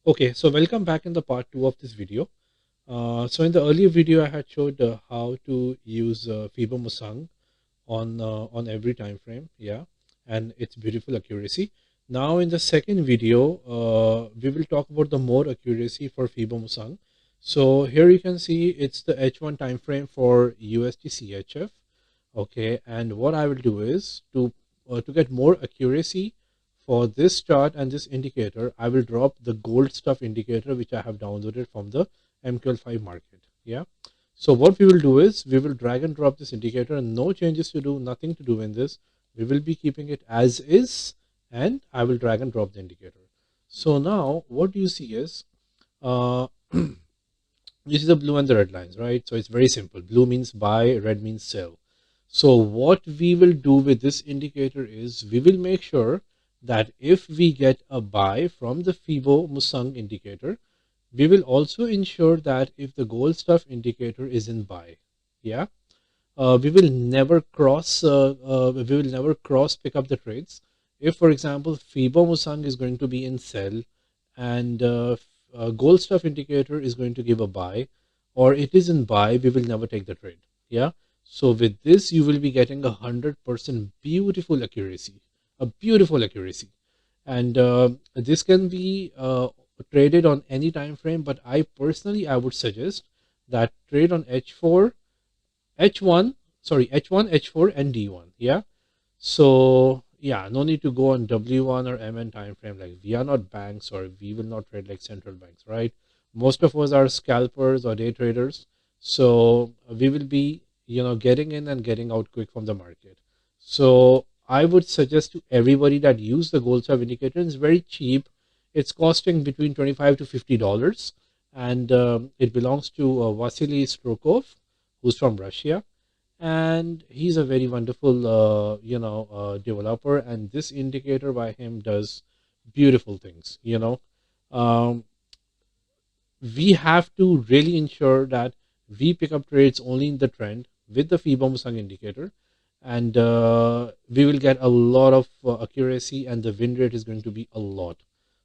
Okay, so welcome back in the part 2 of this video. So in the earlier video, I had showed how to use Fibo Musang on every time frame, yeah, and its beautiful accuracy. Now in the second video, we will talk about the more accuracy for Fibo Musang. So here you can see it's the H1 time frame for USD CHF. Okay, and what I will do is to get more accuracy for this chart and this indicator, I will drop the gold stuff indicator which I have downloaded from the MQL5 market. Yeah. So what we will do is we will drag and drop this indicator, and no changes to do, nothing to do in this. We will be keeping it as is, and I will drag and drop the indicator. So now what you see is uh, you see the blue and the red lines, right? So it's very simple. Blue means buy, red means sell. So what we will do with this indicator is we will make sure that if we get a buy from the Fibo Musang indicator, we will also ensure that if the gold stuff indicator is in buy, yeah, we will never cross pick up the trades. If, for example, Fibo Musang is going to be in sell and gold stuff indicator is going to give a buy, or it is in buy, we will never take the trade. Yeah. So with this, you will be getting 100% beautiful accuracy, and this can be traded on any time frame. But I would suggest that trade on H4 H1, sorry, H1, H4, and D1. Yeah. So yeah, no need to go on W1 or MN time frame. Like, we are not banks, or we will not trade like central banks, right? Most of us are scalpers or day traders. So we will be, getting in and getting out quick from the market. So I would suggest to everybody that use the gold sub indicator. It's very cheap. It's costing between $25 to $50, and it belongs to Vasily Strokov, who's from Russia, and he's a very wonderful developer, and this indicator by him does beautiful things. um, we have to really ensure that we pick up trades only in the trend with the Fibo Musang indicator, and we will get a lot of accuracy, and the win rate is going to be a lot.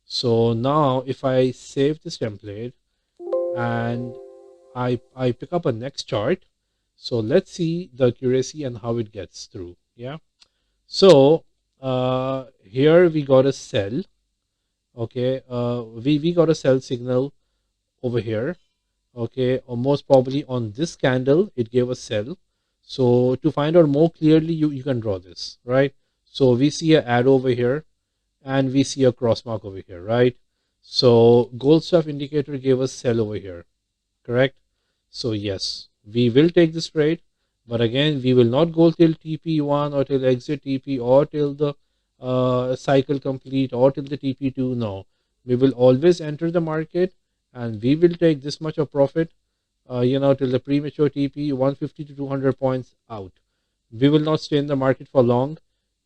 So now if I save this template and I pick up a next chart. So let's see the accuracy and how it gets through. Yeah. So here we got a sell. Okay. We got a sell signal over here. Okay. Or most probably on this candle, it gave a sell. So to find out more clearly, you can draw this, right? So we see a arrow over here, and we see a cross mark over here, right? So gold stuff indicator gave us sell over here, correct? So yes, we will take this trade, but again, we will not go till TP1 or till exit TP or till the cycle complete or till the TP2. No, we will always enter the market, and we will take this much of profit, till the premature TP 150 to 200 points out. We will not stay in the market for long,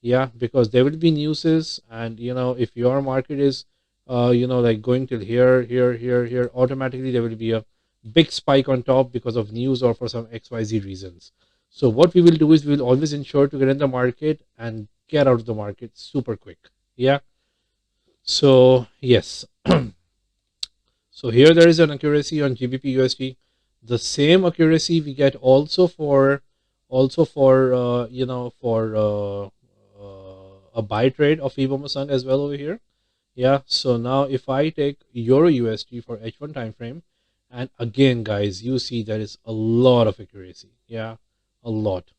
yeah, because there will be newses, and if your market is, like going till here, automatically there will be a big spike on top because of news or for some XYZ reasons. So what we will do is we'll always ensure to get in the market and get out of the market super quick. Yeah. So yes. So here there is an accuracy on GBP USD. The same accuracy we get also for a buy trade of Fibo Musang as well over here. Yeah. So now if I take Euro USD for H1 time frame, and again, guys, you see there is a lot of accuracy. Yeah, a lot.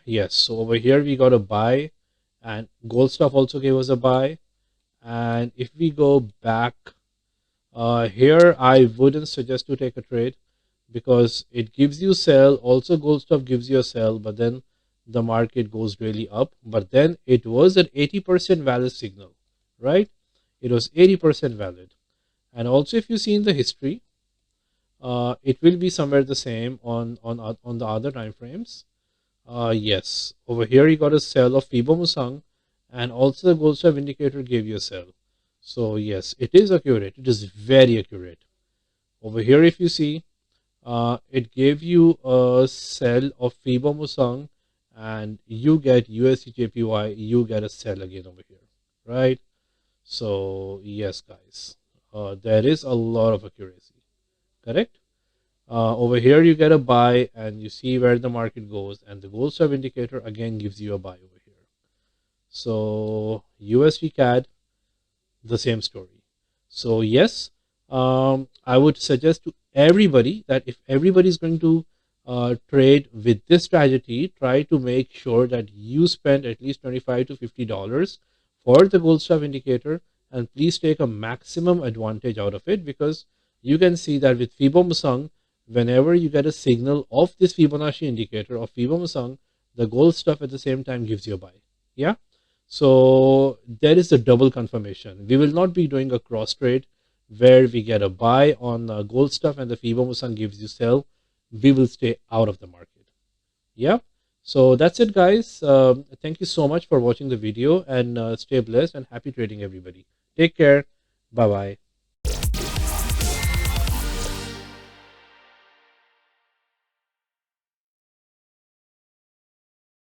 Yes. So over here we got a buy, and gold stuff also gave us a buy. And if we go back, here I wouldn't suggest to take a trade because it gives you sell. Also, gold stuff gives you a sell, but then the market goes really up. But then it was an 80% valid signal, right? It was 80% valid. And also, if you see in the history, it will be somewhere the same on the other time frames. Yes, over here you got a sell of Fibo Musang, and also the gold stuff indicator gave you a sell. So yes, it is accurate. It is very accurate. Over here, if you see, it gave you a sell of Fibo Musang, and you get USDJPY, you get a sell again over here, right? So yes, guys. there is a lot of accuracy. Correct. Over here you get a buy and you see where the market goes, and the gold stuff indicator again gives you a buy over here. So USD CAD, the same story. So yes, I would suggest to everybody that if everybody is going to trade with this strategy, try to make sure that you spend at least $25 to $50 for the gold stuff indicator, and please take a maximum advantage out of it, because you can see that with Fibo Musang, whenever you get a signal of this Fibonacci indicator of Fibo Musang, the gold stuff at the same time gives you a buy. Yeah. So there is a double confirmation. We will not be doing a cross trade where we get a buy on gold stuff and the Fibo Musang gives you sell. We will stay out of the market. Yeah. So that's it, guys. Thank you so much for watching the video, and stay blessed and happy trading, everybody. Take care. Bye bye.